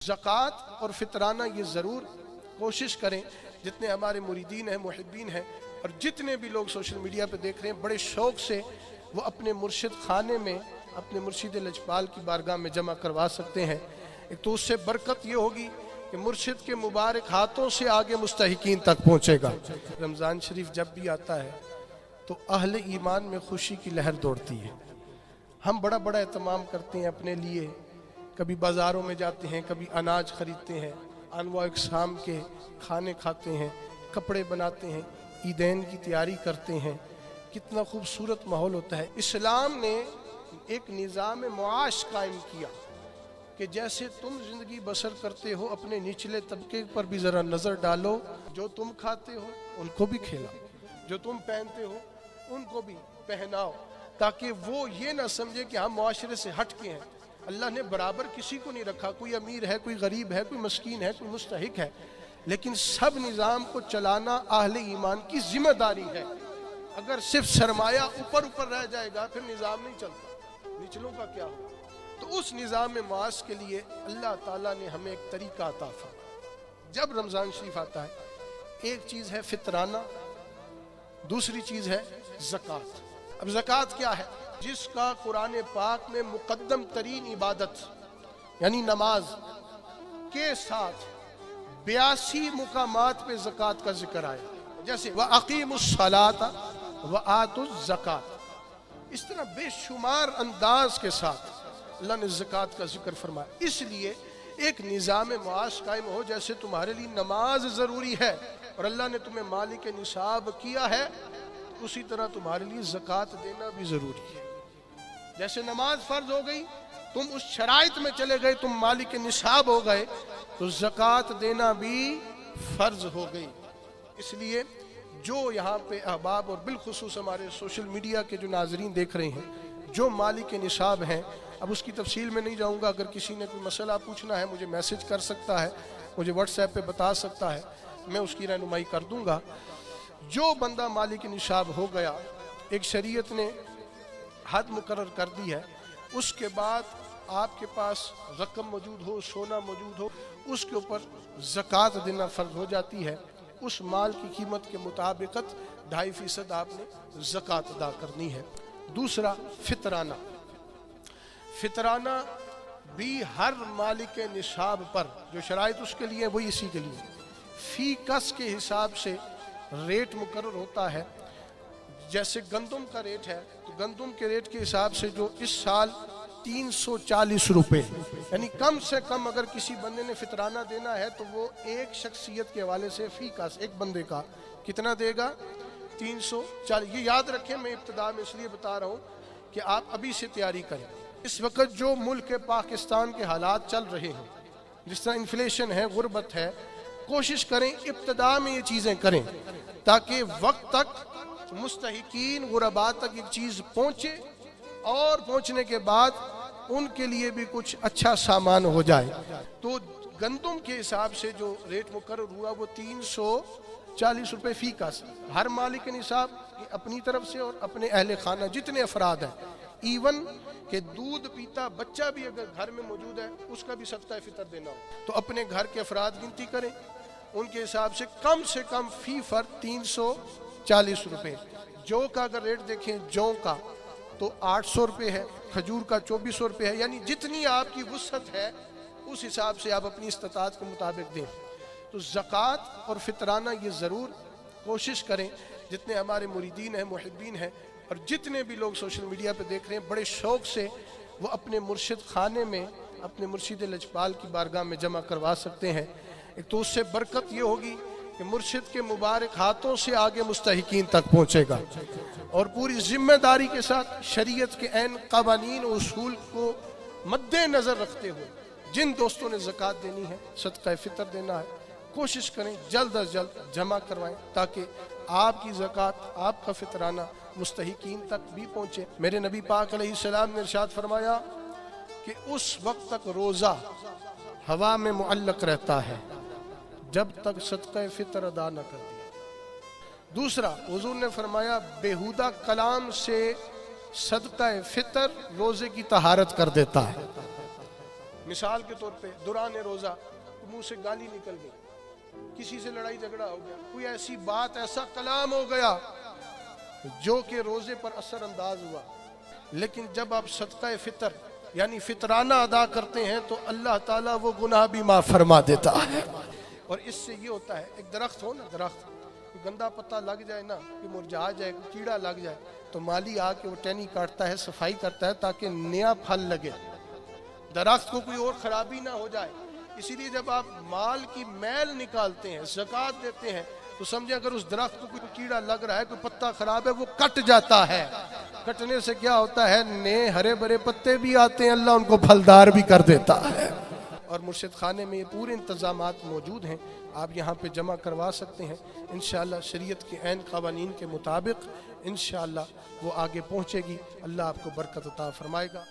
ज़कात और फितराना ये ज़रूर कोशिश करें, जितने हमारे मुरीदीन हैं, मुहिब्बीन हैं और जितने भी लोग सोशल मीडिया पे देख रहे हैं, बड़े शौक़ से वो अपने मुर्शिद खाने में अपने मुर्शिद लजपाल की बारगाह में जमा करवा सकते हैं। एक तो उससे बरकत ये होगी कि मुर्शिद के मुबारक हाथों से आगे मुस्तहिकीन तक पहुँचेगा। रमज़ान शरीफ जब भी आता है तो अहले ईमान में खुशी की लहर दौड़ती है। हम बड़ा बड़ा एहतमाम करते हैं अपने लिए, कभी बाज़ारों में जाते हैं, कभी अनाज ख़रीदते हैं, अनवा इक़साम के खाने खाते हैं, कपड़े बनाते हैं, ईदैन की तैयारी करते हैं। कितना खूबसूरत माहौल होता है। इस्लाम ने एक निज़ाम मुआश कायम किया कि जैसे तुम ज़िंदगी बसर करते हो, अपने निचले तबके पर भी ज़रा नज़र डालो। जो तुम खाते हो उनको भी खिलाओ, जो तुम पहनते हो उनको भी पहनाओ, ताकि वो ये ना समझे कि हम मुआशरे से हट के हैं। अल्लाह ने बराबर किसी को नहीं रखा, कोई अमीर है, कोई गरीब है, कोई मस्कीन है, कोई मुस्तहिक है, लेकिन सब निज़ाम को चलाना अहले ईमान की जिम्मेदारी है। अगर सिर्फ सरमाया ऊपर ऊपर रह जाएगा फिर निज़ाम नहीं चलता, निचलों का क्या हो। तो उस निज़ाम में मुआश के लिए अल्लाह ताला ने हमें एक तरीका अता फरमाया। जब रमज़ान शरीफ आता है, एक चीज़ है फितराना, दूसरी चीज़ है ज़कात। अब ज़कात क्या है? जिसका कुरान पाक में मुकद्दम तरीन इबादत यानी नमाज के साथ 82 मुकामात पे ज़कात का जिक्र आया, जैसे व अकीमुस्सलात व आतुज़ ज़कात। इस तरह बेशुमार अंदाज के साथ अल्लाह ने ज़कात का जिक्र फरमाया। इसलिए एक निज़ाम मुआश कायम हो, जैसे तुम्हारे लिए नमाज ज़रूरी है और अल्लाह ने तुम्हें मालिक निसाब किया है, उसी तरह तुम्हारे लिए ज़कात देना भी ज़रूरी है। जैसे नमाज फ़र्ज हो गई, तुम उस शराइत में चले गए, तुम मालिक निसाब हो गए, तो ज़कात देना भी फ़र्ज हो गई। इसलिए जो यहाँ पे अहबाब और बिलखुसूस हमारे सोशल मीडिया के जो नाजरीन देख रहे हैं, जो मालिक निसाब हैं, अब उसकी तफसील में नहीं जाऊँगा। अगर किसी ने कोई मसला पूछना है मुझे मैसेज कर सकता है, मुझे व्हाट्सएप पे बता सकता है, मैं उसकी रहनुमाई कर दूँगा। जो बंदा मालिक निसाब हो गया, एक शरीयत ने हद मुकर्रर कर दी है, उसके बाद आपके पास रकम मौजूद हो, सोना मौजूद हो, उसके ऊपर ज़कात देना फ़र्ज हो जाती है। उस माल की कीमत के मुताबिक 2.5% आपने ज़कात अदा करनी है। दूसरा फितराना। फितराना भी हर मालिक निसाब पर जो शराइत उसके लिए वही इसी के लिए फ़ी कस के हिसाब से रेट मुकर्रर होता है। जैसे गंदम का रेट है, तो गंदम के रेट के हिसाब से जो इस साल 340 रुपये, यानी कम से कम अगर किसी बंदे ने फितराना देना है तो वो एक शख्सियत के हवाले से फ़ी का एक बंदे का कितना देगा? 340। ये याद रखें, मैं इब्तिदा में इसलिए बता रहा हूँ कि आप अभी से तैयारी करें। इस वक्त जो मुल्क पाकिस्तान के हालात चल रहे हैं, जिस तरह इन्फ्लेशन है, गुर्बत है, कोशिश करें इब्तिदा में ये चीज़ें करें ताकि वक्त तक मुस्तहिकीन गुरबा तक एक चीज़ पहुँचे और पहुँचने के बाद उनके लिए भी कुछ अच्छा सामान हो जाए। तो गंदम के हिसाब से जो रेट मुकर्रर हुआ वो 340 रुपये फ़ी का, हर मालिक निसाब अपनी तरफ से और अपने अहले खाना जितने अफराद हैं, इवन के दूध पीता बच्चा भी अगर घर में मौजूद है उसका भी सदका फितर देना हो, तो अपने घर के अफराद गिनती करें, उनके हिसाब से कम फ़ी फर्द 340 रुपये। जौ का अगर रेट देखें, जौ का तो 800 रुपये है, खजूर का 2400 रुपये है, यानी जितनी आपकी वुसअत है उस हिसाब से आप अपनी इस्तात के मुताबिक दें। तो ज़कात और फितराना ये ज़रूर कोशिश करें, जितने हमारे मुरीदीन हैं, मुहिब्बीन हैं और जितने भी लोग सोशल मीडिया पे देख रहे हैं, बड़े शौक़ से वो अपने मुर्शिद खाने में अपने मुर्शिद लजपाल की बारगाह में जमा करवा सकते हैं। एक तो उससे बरकत ये होगी कि मुर्शिद के मुबारक हाथों से आगे मुस्तहिकीन तक पहुँचेगा और पूरी जिम्मेदारी के साथ शरीयत के ऐन क़वानीन और उसूल को मद्देनज़र रखते हुए जिन दोस्तों ने ज़कात देनी है, सदका फ़ितर देना है, कोशिश करें जल्द अज जल्द जमा करवाएं ताकि आपकी ज़कात, आपका फ़ितराना मुस्तहिकीन तक भी पहुँचे। मेरे नबी पाक अलैहिस्सलाम ने इरशाद फरमाया कि उस वक्त तक रोज़ा हवा में मुअल्लक़ रहता है जब तक सदका फ़ितर अदा न कर दिया। दूसरा, हुज़ूर ने फरमाया बेहुदा कलाम से सदका फ़ितर रोज़े की तहारत कर देता है। مثال کے طور پہ دوران روزہ منہ سے گالی نکل گئی، کسی سے لڑائی جھگڑا ہو گیا، کوئی ایسی بات ایسا کلام ہو گیا جو کہ روزے پر اثر انداز ہوا، لیکن جب آپ صدقہ فطر یعنی فطرانہ ادا کرتے ہیں تو اللہ تعالیٰ وہ گناہ بھی معاف فرما دیتا ہے۔ اور اس سے یہ ہوتا ہے، ایک درخت ہو نا، درخت گندا پتا لگ جائے نا کہ مرجھا جائے، کیڑا لگ جائے تو مالی آ کے وہ ٹہنی کاٹتا ہے، صفائی کرتا ہے تاکہ نیا پھل لگے، درخت کو کوئی اور خرابی نہ ہو جائے۔ اسی لیے جب آپ مال کی میل نکالتے ہیں، زکوٰۃ دیتے ہیں، تو سمجھیں اگر اس درخت کو کوئی کیڑا لگ رہا ہے، کوئی پتا خراب ہے، وہ کٹ جاتا ہے۔ کٹنے سے کیا ہوتا ہے، نئے ہرے بھرے پتے بھی آتے ہیں، اللہ ان کو پھلدار بھی کر دیتا ہے۔ اور مرشد خانے میں یہ پورے انتظامات موجود ہیں، آپ یہاں پہ جمع کروا سکتے ہیں، انشاءاللہ شریعت کے عین قوانین کے مطابق انشاءاللہ وہ آگے پہنچے گی، اللہ آپ کو برکت عطا فرمائے گا۔